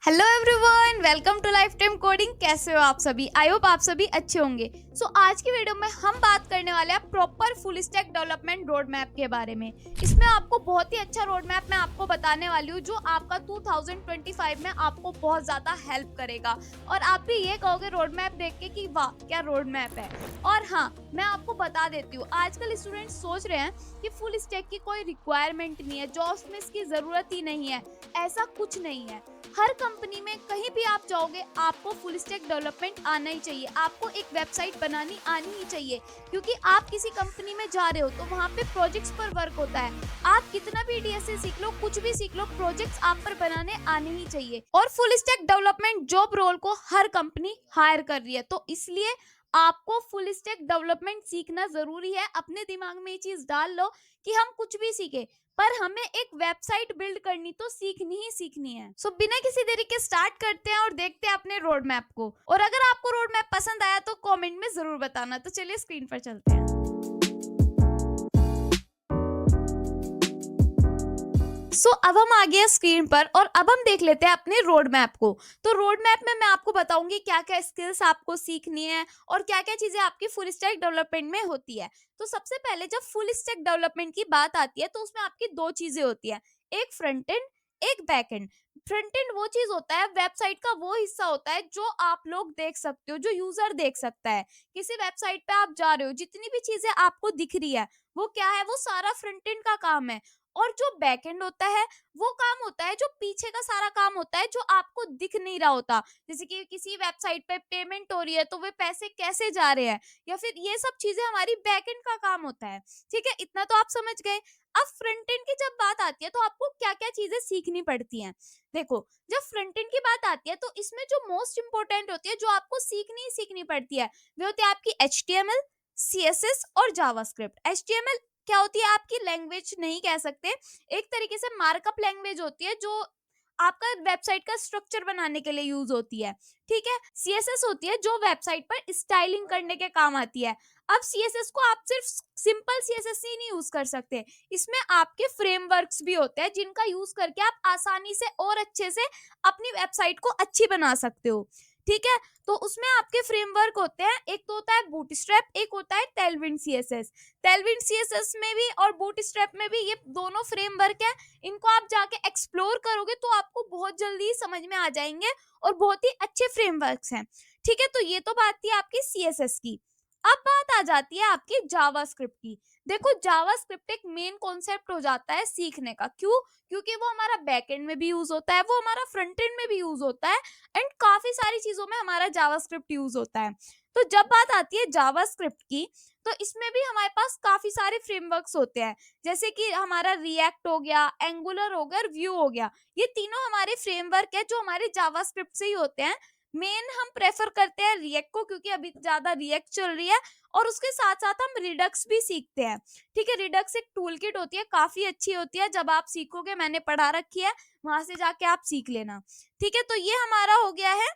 Hello everyone, welcome to Lifetime Coding. कैसे हो आप सभी? आई होप आप सभी अच्छे होंगे। आज की वीडियो में हम बात करने वाले हैं proper full stack development road map के बारे में। इसमें आपको बहुत ही अच्छा रोड मैप मैं आपको बताने वाली हूँ जो आपका 2025 में आपको बहुत ज़्यादा हेल्प करेगा और आप भी ये कहोगे रोड मैप देख के कि वाह क्या रोड मैप है। और हाँ, मैं आपको बता देती हूँ, आजकल स्टूडेंट्स सोच रहे हैं कि फुल स्टैक की कोई रिक्वायरमेंट नहीं है, जॉब्स में इसकी ज़रूरत ही नहीं है। ऐसा कुछ नहीं है। हर कंपनी में कहीं भी आप जाओगे आपको फुल स्टैक डेवलपमेंट आना ही चाहिए। आपको एक वेबसाइट बनानी आनी ही चाहिए, क्योंकि आप किसी कंपनी में जा रहे हो तो वहाँ पे प्रोजेक्ट्स पर वर्क होता है। आप कितना भी डीएसए सीख लो, कुछ भी सीख लो, प्रोजेक्ट्स आप पर बनाने आने ही चाहिए। और full stack development job role को हर कंपनी हायर कर रही है, तो इसलिए आपको फुल स्टैक डेवलपमेंट सीखना जरूरी है। अपने दिमाग में ये चीज डाल लो कि हम कुछ भी सीखे, पर हमें एक वेबसाइट बिल्ड करनी तो सीखनी ही सीखनी है। बिना किसी देरी के स्टार्ट करते हैं और देखते हैं अपने रोड मैप को। और अगर आपको रोड मैप पसंद आया तो कमेंट में जरूर बताना। तो चलिए स्क्रीन पर चलते हैं। अब हम आ गए स्क्रीन पर और अब हम देख लेते हैं अपने रोड मैप को। तो रोड मैप में मैं आपको बताऊंगी क्या क्या स्किल्स आपको सीखनी है और क्या क्या चीजें आपकी फुल स्टैक डेवलपमेंट में होती है। तो सबसे पहले जब फुल स्टैक डेवलपमेंट की बात आती है तो उसमें आपकी दो चीजें होती है, एक फ्रंट एंड, एक बैक एंड। फ्रंट एंड वो चीज होता है, वेबसाइट का वो हिस्सा होता है जो आप लोग देख सकते हो, जो यूजर देख सकता है। किसी वेबसाइट पे आप जा रहे हो, जितनी भी चीजें आपको दिख रही है वो क्या है, वो सारा फ्रंट एंड का काम है। और जो बैक एंड होता है वो काम होता है, जो पीछे का सारा काम होता है जो आपको दिख नहीं रहा होता। जैसे कि किसी वेबसाइट पे पेमेंट हो रही है तो वे पैसे कैसे जा रहे हैं, या फिर ये सब चीजें हमारी बैक एंड का काम होता है। ठीक है, इतना तो आप समझ गए। अब फ्रंट एंड की जब बात आती है तो आपको क्या क्या चीजें सीखनी पड़ती हैं। देखो, जब फ्रंट एंड की बात आती है तो इसमें जो मोस्ट इंपोर्टेंट होती है, जो आपको सीखनी ही सीखनी पड़ती है, वो होती है आपकी HTML, CSS और जावास्क्रिप्ट। HTML क्या होती है, आपकी लैंग्वेज नहीं कह सकते, एक तरीके से मार्कअप लैंग्वेज होती है जो आपका वेबसाइट का स्ट्रक्चर बनाने के लिए यूज होती है। ठीक है, सीएसएस होती है जो वेबसाइट पर स्टाइलिंग करने के काम आती है। अब सीएसएस को आप सिर्फ सिंपल सीएसएस ही नहीं यूज कर सकते, इसमें आपके फ्रेमवर्क्स भी होते हैं जिनका यूज करके आप आसानी से और अच्छे से अपनी वेबसाइट को अच्छी बना सकते हो। ठीक है, तो उसमें आपके फ्रेमवर्क होते हैं, एक तो होता है बूटस्ट्रैप, एक होता है टेलविंड सीएसएस। टेलविंड सीएसएस में भी और बूटस्ट्रैप में भी ये दोनों फ्रेमवर्क है। इनको आप जाके एक्सप्लोर करोगे तो आपको बहुत जल्दी ही समझ में आ जाएंगे और बहुत ही अच्छे फ्रेमवर्क्स हैं। ठीक है, तो ये तो बात थी आपकी सीएसएस की। अब बात आ जाती है आपकी जावास्क्रिप्ट की। देखो, जावास्क्रिप्ट एक मेन कॉन्सेप्ट हो जाता है सीखने का। क्यों? क्योंकि वो हमारा बैकएंड में भी यूज होता है, वो हमारा फ्रंट एंड में भी यूज होता है, एंड काफी सारी चीजों में हमारा जावास्क्रिप्ट यूज होता है। तो जब बात आती है जावास्क्रिप्ट की, तो इसमें भी हमारे पास काफी सारे फ्रेमवर्क्स होते हैं। जैसे कि हमारा रिएक्ट हो गया, एंगुलर हो गया और व्यू हो गया। ये तीनों हमारे फ्रेमवर्क है जो हमारे जावास्क्रिप्ट से ही होते हैं। मेन हम प्रेफर करते हैं रिएक्ट को, क्योंकि अभी ज्यादा रिएक्ट चल रही है। और उसके साथ साथ हम रिडक्स भी सीखते हैं। ठीक है, रिडक्स एक टूल किट होती है, काफी अच्छी होती है। जब आप सीखोगे, मैंने पढ़ा रखी है, वहां से जाके आप सीख लेना। ठीक है, तो ये हमारा हो गया है।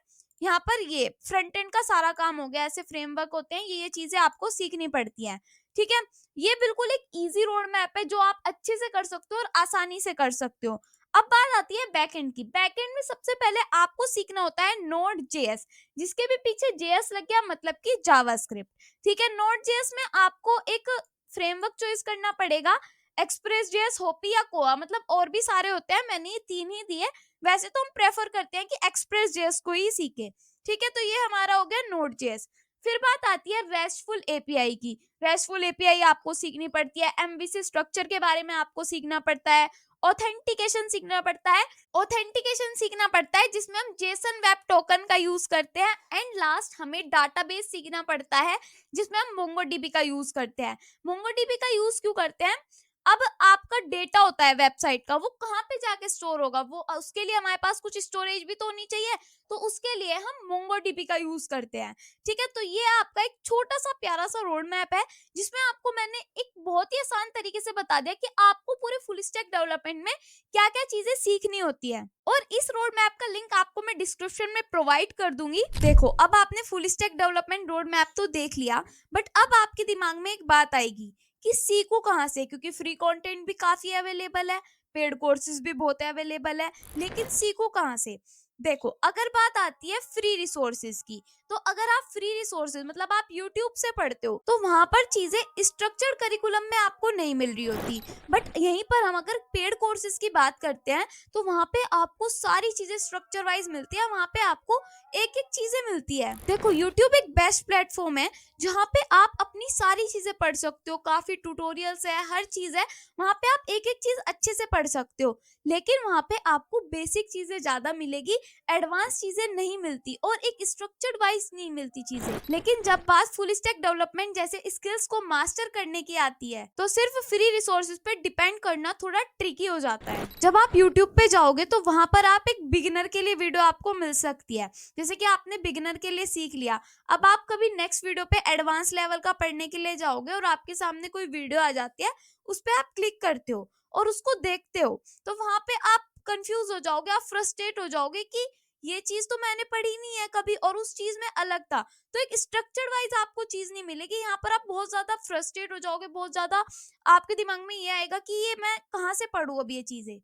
यहाँ पर ये फ्रंट एंड का सारा काम हो गया। ऐसे फ्रेमवर्क होते हैं, ये चीजें आपको सीखनी पड़ती हैं। ठीक है, ये बिल्कुल एक इजी रोड मैप है जो आप अच्छे से कर सकते हो और आसानी से कर सकते हो। अब बात आती है बैकएंड की। बैकएंड में सबसे पहले आपको सीखना होता है नोड जेएस, जिसके भी पीछे जेएस लग गया मतलब कि जावास्क्रिप्ट। ठीक है, नोड जेएस में आपको एक फ्रेमवर्क चॉइस करना पड़ेगा, एक्सप्रेस जेएस, होपी या कोआ, मतलब और भी सारे होते हैं, मैंने ये तीन ही दिए। वैसे तो हम प्रेफर करते हैं कि एक्सप्रेस जेएस को ही सीखे। ठीक है, तो ये हमारा हो गया नोड जेएस। फिर बात आती है रेस्टफुल एपीआई की। रेस्टफुल एपीआई आपको सीखनी पड़ती है, एमवीसी स्ट्रक्चर के बारे में आपको सीखना पड़ता है, ऑथेंटिकेशन सीखना पड़ता है। ऑथेंटिकेशन सीखना पड़ता है जिसमें हम जेसन वेब टोकन का यूज करते हैं। एंड लास्ट हमें डाटाबेस सीखना पड़ता है, जिसमें हम मोंगोडीबी का यूज करते हैं। मोंगोडीबी का यूज क्यों करते हैं? अब आपका डेटा होता है वेबसाइट का, वो कहाँ पे जाके स्टोर होगा, वो उसके लिए हमारे पास कुछ स्टोरेज भी तो होनी चाहिए। तो उसके लिए हम मोंगोडीबी का यूज करते हैं। ठीक है, तो ये आपका एक छोटा सा प्यारा सा रोड मैप है, जिसमें आपको मैंने एक बहुत ही आसान तरीके से बता दिया कि आपको पूरे फुल स्टैक डेवलपमेंट में क्या क्या चीजें सीखनी होती है। और इस रोड मैप का लिंक आपको मैं डिस्क्रिप्शन में प्रोवाइड कर दूंगी। देखो, अब आपने full stack development road map तो देख लिया, बट अब आपके दिमाग में एक बात आएगी कि सीखूं कहाँ से, क्योंकि फ्री कंटेंट भी काफी अवेलेबल है, पेड कोर्सेज भी बहुत अवेलेबल है, लेकिन सीखूं कहाँ से? देखो, अगर बात आती है फ्री रिसोर्सेज की, तो अगर आप फ्री रिसोर्सेज मतलब आप यूट्यूब से पढ़ते हो, तो वहां पर चीजें स्ट्रक्चर्ड करिकुलम में आपको नहीं मिल रही होती। बट यहीं पर हम अगर पेड कोर्सेज की बात करते हैं, तो वहां पे आपको सारी चीजें स्ट्रक्चर वाइज मिलती है, वहां पे आपको एक एक चीजें मिलती है। देखो, यूट्यूब एक बेस्ट प्लेटफॉर्म है जहाँ पे आप अपनी सारी चीजें पढ़ सकते हो, काफी ट्यूटोरियल्स है, हर चीज है, वहां पे आप एक एक चीज अच्छे से पढ़ सकते हो। लेकिन वहां पे आपको बेसिक चीजें ज्यादा मिलेगी, एडवांस चीजें नहीं मिलती और एक स्ट्रक्चर्ड वाइज नहीं मिलती चीजें। लेकिन जब बात फुल स्टैक डेवलपमेंट जैसे स्किल्स को मास्टर करने की आती है, तो सिर्फ फ्री रिसोर्सेज पे डिपेंड करना थोड़ा ट्रिकी हो जाता है। जब आप यूट्यूब पे जाओगे तो वहां पर आप एक बिगिनर के लिए वीडियो आपको मिल सकती है, जैसे कि आपने बिगिनर के लिए सीख लिया। अब आप कभी नेक्स्ट वीडियो पे एडवांस लेवल का पढ़ने के लिए जाओगे और आपके सामने कोई वीडियो आ जाती है, उस पे आप क्लिक करते हो और उसको देखते हो, तो वहां पे आप कंफ्यूज हो जाओगे, आप फ्रस्ट्रेट हो जाओगे कि ये चीज तो मैंने पढ़ी नहीं है कभी और उस चीज में अलग था। तो एक स्ट्रक्चर वाइज आपको चीज नहीं मिलेगी, यहाँ पर आप बहुत ज्यादा फ्रस्ट्रेट हो जाओगे, बहुत ज्यादा आपके दिमाग में ये आएगा कि ये मैं कहाँ से पढ़ूं अब ये चीजें,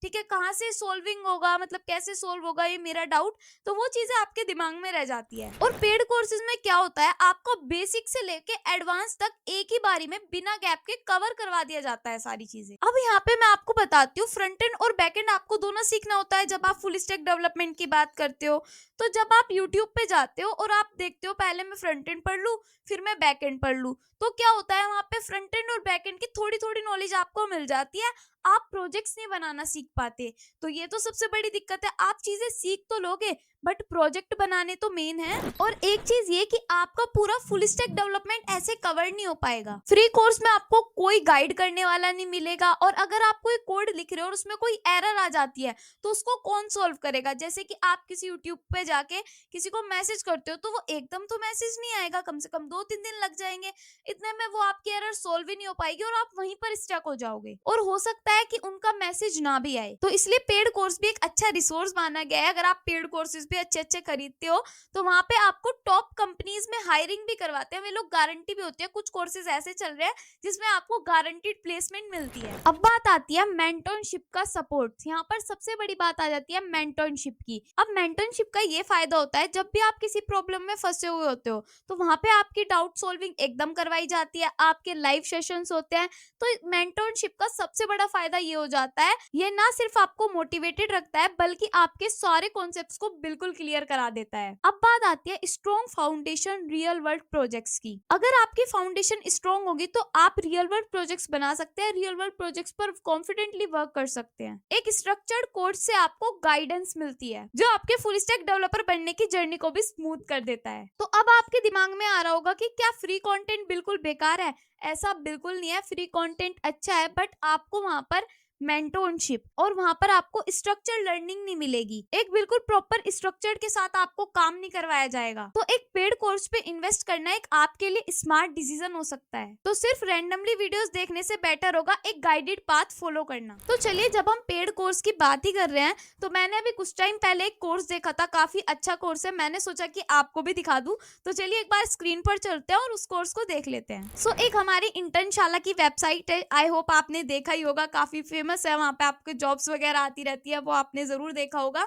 ठीक है, कहाँ से सोल्विंग होगा, मतलब कैसे सोल्व होगा ये मेरा डाउट। तो वो चीजें आपके दिमाग में रह जाती है। और पेड कोर्सेज में क्या होता है, आपको बेसिक से लेके एडवांस तक एक ही बारी में बिना गैप के कवर करवा दिया जाता है सारी चीजें। अब यहाँ पे मैं आपको बताती हूँ, फ्रंट एंड और बैक एंड आपको दोनों सीखना होता है जब आप फुल स्टैक डेवलपमेंट की बात करते हो। तो जब आप यूट्यूब पे जाते हो और आप देखते हो पहले मैं फ्रंट एंड पढ़ लूँ, फिर मैं बैक एंड पढ़ लूँ, तो क्या होता है, वहां पे फ्रंट एंड और बैक एंड की थोड़ी थोड़ी नॉलेज आपको मिल जाती है, आप प्रोजेक्ट्स नहीं बनाना सीख पाते। तो ये तो सबसे बड़ी दिक्कत है, आप चीजें सीख तो लोगे बट प्रोजेक्ट बनाने तो मेन है। और एक चीज ये कि आपका पूरा फुल स्टैक डेवलपमेंट ऐसे कवर नहीं हो पाएगा। फ्री कोर्स में आपको कोई गाइड करने वाला नहीं मिलेगा, और अगर आप कोई कोड लिख रहे हो और उसमें कोई एरर आ जाती है, तो उसको कौन सॉल्व करेगा। जैसे कि आप किसी यूट्यूब पे जाके किसी को मैसेज करते हो, तो वो एकदम तो मैसेज नहीं आएगा, कम से कम 2-3 दिन लग जाएंगे, इतने में वो आपकी एरर सॉल्व ही नहीं हो पाएगी और आप वहीं पर स्टक हो जाओगे, और हो सकता है कि उनका मैसेज ना भी आए। तो इसलिए पेड कोर्स भी एक अच्छा रिसोर्स माना गया है। अगर आप पेड कोर्सेज भी अच्छे अच्छे खरीदते हो, तो वहां पे आपको टॉप कंपनीज में हायरिंग भी करवाते हैं, वे लोग गारंटी भी होती है। कुछ कोर्सेज ऐसे चल रहे हैं जिसमें आपको गारंटीड प्लेसमेंट मिलती है। अब बात आती है मेंटरशिप का सपोर्ट। यहाँ पर सबसे बड़ी बात आ जाती है मेंटरशिप की। अब मेंटरशिप का ये फायदा होता है, जब भी आप किसी प्रॉब्लम में फंसे हुए होते हो, तो वहां पे आपकी डाउट सॉल्विंग एकदम करवाई जाती है, आपके लाइव सेशंस होते हैं। तो मेंटरशिप का सबसे बड़ा फायदा ये हो जाता है, ये ना सिर्फ आपको मोटिवेटेड रखता है, बल्कि आपके सारे कॉन्सेप्ट्स को बिल्कुल क्लियर करा देता है। अब बात आती है strong foundation real world projects की। अगर आपकी फाउंडेशन स्ट्रॉन्ग होगी, तो आप रियल वर्ल्ड प्रोजेक्ट्स बना सकते हैं, रियल वर्ल्ड प्रोजेक्ट्स पर कॉन्फिडेंटली वर्क कर सकते हैं। एक स्ट्रक्चर्ड कोर्स से आपको गाइडेंस मिलती है, जो आपके फुल स्टैक डेवलपर बनने की जर्नी को भी स्मूथ कर देता है। तो अब आपके दिमाग में आ रहा होगा कि क्या फ्री कंटेंट बिल्कुल बेकार है। ऐसा बिल्कुल नहीं है, फ्री कंटेंट अच्छा है, बट आपको वहां पर मेंटोरशिप और वहां पर आपको स्ट्रक्चर लर्निंग नहीं मिलेगी। एक बिल्कुल प्रॉपर स्ट्रक्चर के साथ आपको काम नहीं करवाया जाएगा। तो एक पेड कोर्स पे इन्वेस्ट करना एक आपके लिए स्मार्ट डिसीजन हो सकता है। तो सिर्फ रैंडमली वीडियोस देखने से बेटर होगा एक गाइडेड पाथ फॉलो करना। तो चलिए, जब हम पेड कोर्स की बात ही कर रहे हैं, तो मैंने अभी कुछ टाइम पहले एक कोर्स देखा था, काफी अच्छा कोर्स है, मैंने सोचा कि आपको भी दिखा दूं। तो चलिए एक बार स्क्रीन पर चलते हैं और उस कोर्स को देख लेते हैं। सो एक हमारी इंटर्नशाला की वेबसाइट है, आई होप आपने देखा ही होगा, काफी फेमस है, वहां पे आपको जॉब्स वगैरह आती रहती है, वो आपने जरूर देखा होगा।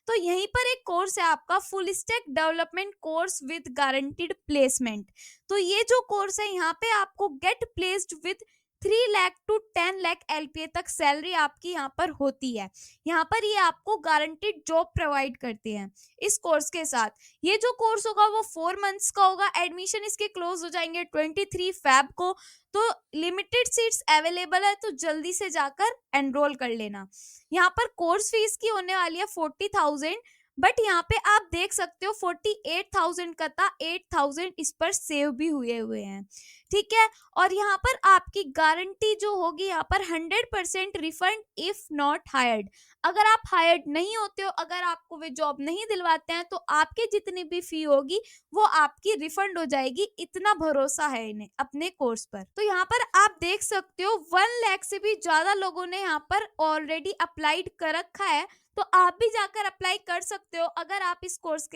तो यहीं पर एक कोर्स है आपका full stack development course with guaranteed placement. तो ये जो कोर्स है, यहाँ पे आपको get placed with 3 lakh to 10 lakh LPA तक सैलरी आपकी यहाँ पर होती है। यहाँ पर ये आपको गारंटीड जॉब प्रोवाइड करते हैं इस कोर्स के साथ। ये जो कोर्स होगा वो 4 मंथ्स का होगा। एडमिशन इसके क्लोज हो जाएंगे 23 फेब को। तो लिमिटेड सीट्स अवेलेबल है, तो जल्दी से जाकर एनरोल कर लेना। यहाँ पर कोर्स फीस की होने वाली है 40,000, बट यहाँ पे आप देख सकते हो 48,000 का था, 8,000 इस पर सेव भी हुए हैं, ठीक है। और यहाँ पर आपकी गारंटी जो होगी, यहाँ पर 100% रिफंड इफ नॉट हायर्ड। अगर आप हायर्ड नहीं होते हो, अगर आपको वे जॉब नहीं दिलवाते हैं, तो आपकी जितनी भी फी होगी वो आपकी रिफंड हो जाएगी। इतना भरोसा है इन्हें अपने कोर्स पर। तो यहाँ पर आप देख सकते हो 1 लाख से भी ज्यादा लोगों ने यहाँ पर ऑलरेडी अप्लाइड कर रखा है। तो आप भी जाकर अप्लाई कर सकते हो अगर आप इस कोर्स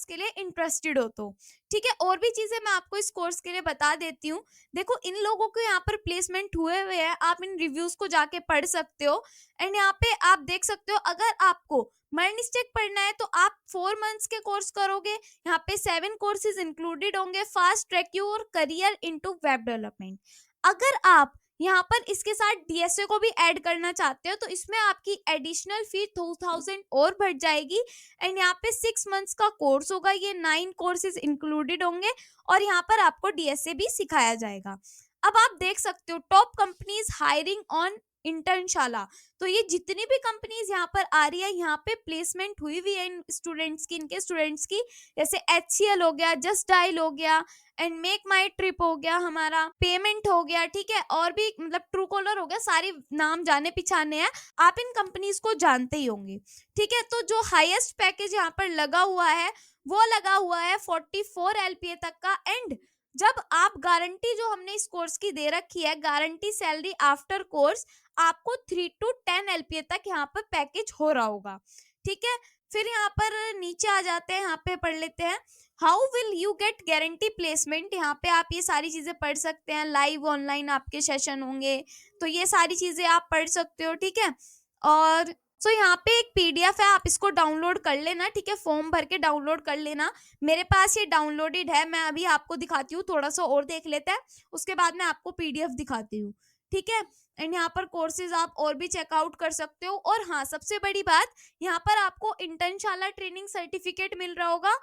के लिए इंटरेस्टेड हो तो, ठीक है। और भी चीजें मैं आपको इस कोर्स के लिए बता देती हूँ। देखो, इन लोगों को यहाँ पर प्लेसमेंट हुए हैं, आप इन रिव्यूज को जाके पढ़ सकते हो। एंड यहाँ पे आप देख सकते हो, अगर आपको मर्निस्टेक पढ़ना है तो आप 4 मंथ्स के कोर्स करोगे, यहाँ पे 7 कोर्सेज इंक्लूडेड होंगे, fast track your career into web development. अगर आप यहाँ पर इसके साथ डीएसए को भी ऐड करना चाहते हो तो इसमें आपकी एडिशनल फी 2000 और बढ़ जाएगी। एंड यहाँ पे 6 मंथ्स का कोर्स होगा, ये 9 कोर्सेज इंक्लूडेड होंगे और यहाँ पर आपको डीएसए भी सिखाया जाएगा। अब आप देख सकते हो top companies hiring on Internshala. तो ये जितनी भी कंपनीज यहाँ पर आ रही है, यहाँ पे प्लेसमेंट हुई हुई है इन स्टूडेंट्स की, इनके स्टूडेंट्स की, जैसे HCL हो गया, जस्ट डायल हो गया, एंड मेक माई ट्रिप हो गया, हमारा पेमेंट हो गया, ठीक है, और भी मतलब ट्रू कॉलर हो गया, सारे नाम जाने पहचाने हैं, आप इन कंपनीज को जानते ही होंगे। ठीक है, तो जो हाईएस्ट पैकेज यहाँ पर लगा हुआ है वो लगा हुआ है 44 LPA तक का। एंड जब आप गारंटी जो हमने इस कोर्स की दे रखी है, गारंटी सैलरी आफ्टर कोर्स, आपको 3 to 10 LPA तक यहाँ पर पैकेज हो रहा होगा। ठीक है, फिर यहाँ पर नीचे आ जाते हैं, यहाँ पे पढ़ लेते हैं how will you get guarantee placement. यहाँ पे आप ये सारी चीजें पढ़ सकते हैं, लाइव ऑनलाइन आपके सेशन होंगे, तो ये सारी चीजें आप पढ़ सकते हो। ठीक है, और सो यहाँ पे एक पीडीएफ है, आप इसको डाउनलोड कर लेना। ठीक है, फॉर्म भर के डाउनलोड कर लेना, मेरे पास ये डाउनलोडेड है, मैं अभी आपको दिखाती हूँ, थोड़ा सा और देख लेते हैं, उसके बाद मैं आपको पीडीएफ दिखाती हूँ। ठीक है, एंड यहाँ पर कोर्सेज आप और भी चेकआउट कर सकते हो। और हाँ, सबसे बड़ी बात, यहाँ पर आपको इंटर्नशाला ट्रेनिंग सर्टिफिकेट मिल रहा होगा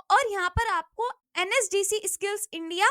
और यहाँ पर आपको NSDC स्किल्स इंडिया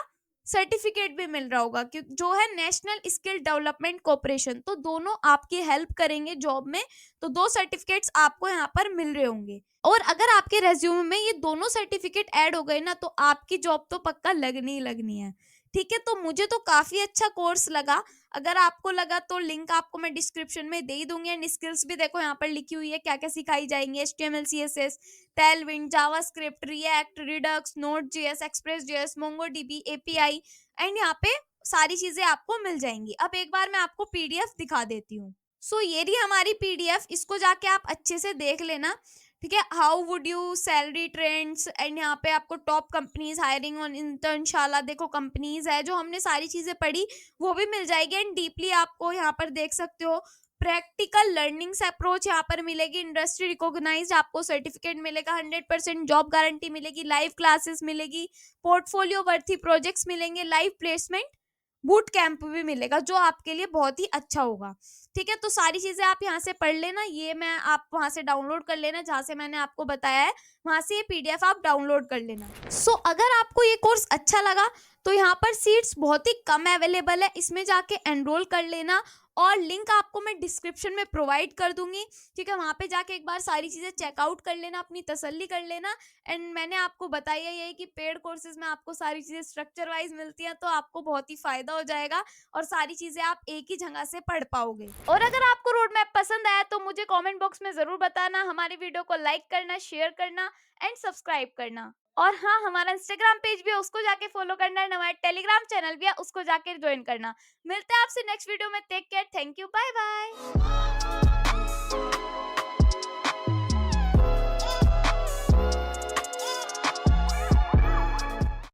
सर्टिफिकेट भी मिल रहा होगा, जो है नेशनल स्किल डेवलपमेंट कॉर्पोरेशन। तो दोनों आपकी हेल्प करेंगे जॉब में, तो 2 सर्टिफिकेट्स आपको यहाँ पर मिल रहे होंगे। और अगर आपके रेज्यूमे में ये दोनों सर्टिफिकेट ऐड हो गए ना, तो आपकी जॉब तो पक्का लगनी ही लगनी है। ठीक है, तो मुझे तो काफी अच्छा कोर्स लगा। अगर आपको लगा तो लिंक आपको मैं डिस्क्रिप्शन में दे ही दूंगी। एंड स्किल्स भी देखो यहाँ पर लिखी हुई है, क्या क्या सिखाई जाएंगी, HTML CSS, Tailwind, JavaScript, react, Redux, Node.js, Express.js, MongoDB, API, and यहाँ पे सारी चीजें आपको मिल जाएंगी। अब एक बार मैं आपको पीडीएफ दिखा देती हूँ। सो ये रही हमारी पीडीएफ, इसको जाके आप अच्छे से देख लेना। ठीक है, how would you salary trends, and यहाँ पे आपको top companies hiring on Internshala, देखो कंपनीज है, जो हमने सारी चीजें पढ़ी वो भी मिल जाएगी। एंड डीपली आपको यहाँ पर देख सकते हो प्रैक्टिकल लर्निंग्स अप्रोच यहाँ पर मिलेगी, इंडस्ट्री रिकॉग्नाइज्ड आपको सर्टिफिकेट मिलेगा, 100% जॉब गारंटी मिलेगी, लाइव क्लासेस मिलेगी, पोर्टफोलियो वर्थी प्रोजेक्ट्स मिलेंगे, लाइव प्लेसमेंट बूट कैंप भी मिलेगा, जो आपके लिए बहुत ही अच्छा होगा। ठीक है, तो सारी चीजें आप यहाँ से पढ़ लेना, ये मैं आप वहां से डाउनलोड कर लेना, जहाँ से मैंने आपको बताया है वहां से ये पीडीएफ आप डाउनलोड कर लेना। सो अगर आपको ये कोर्स अच्छा लगा तो यहाँ पर सीट्स बहुत ही कम अवेलेबल है, इसमें जाके एनरोल कर लेना, और लिंक आपको मैं डिस्क्रिप्शन में प्रोवाइड कर दूंगी। ठीक है, वहां पे जाके एक बार सारी चीजें चेकआउट कर लेना, अपनी तसल्ली कर लेना। एंड मैंने आपको बताया यही कि पेड कोर्सेज में आपको सारी चीजें स्ट्रक्चर वाइज मिलती हैं, तो आपको बहुत ही फायदा हो जाएगा और सारी चीजें आप एक ही जगह से पढ़ पाओगे। और अगर आपको रोड मैप पसंद आया तो मुझे कमेंट बॉक्स में जरूर बताना, हमारे वीडियो को लाइक करना, शेयर करना एंड सब्सक्राइब करना। और हाँ, हमारा इंस्टाग्राम पेज भी है, उसको जाके फॉलो करना है, हमारा टेलीग्राम चैनल भी है, उसको जाके ज्वाइन करना। मिलते हैं आपसे नेक्स्ट वीडियो में, take care, thank you, bye bye.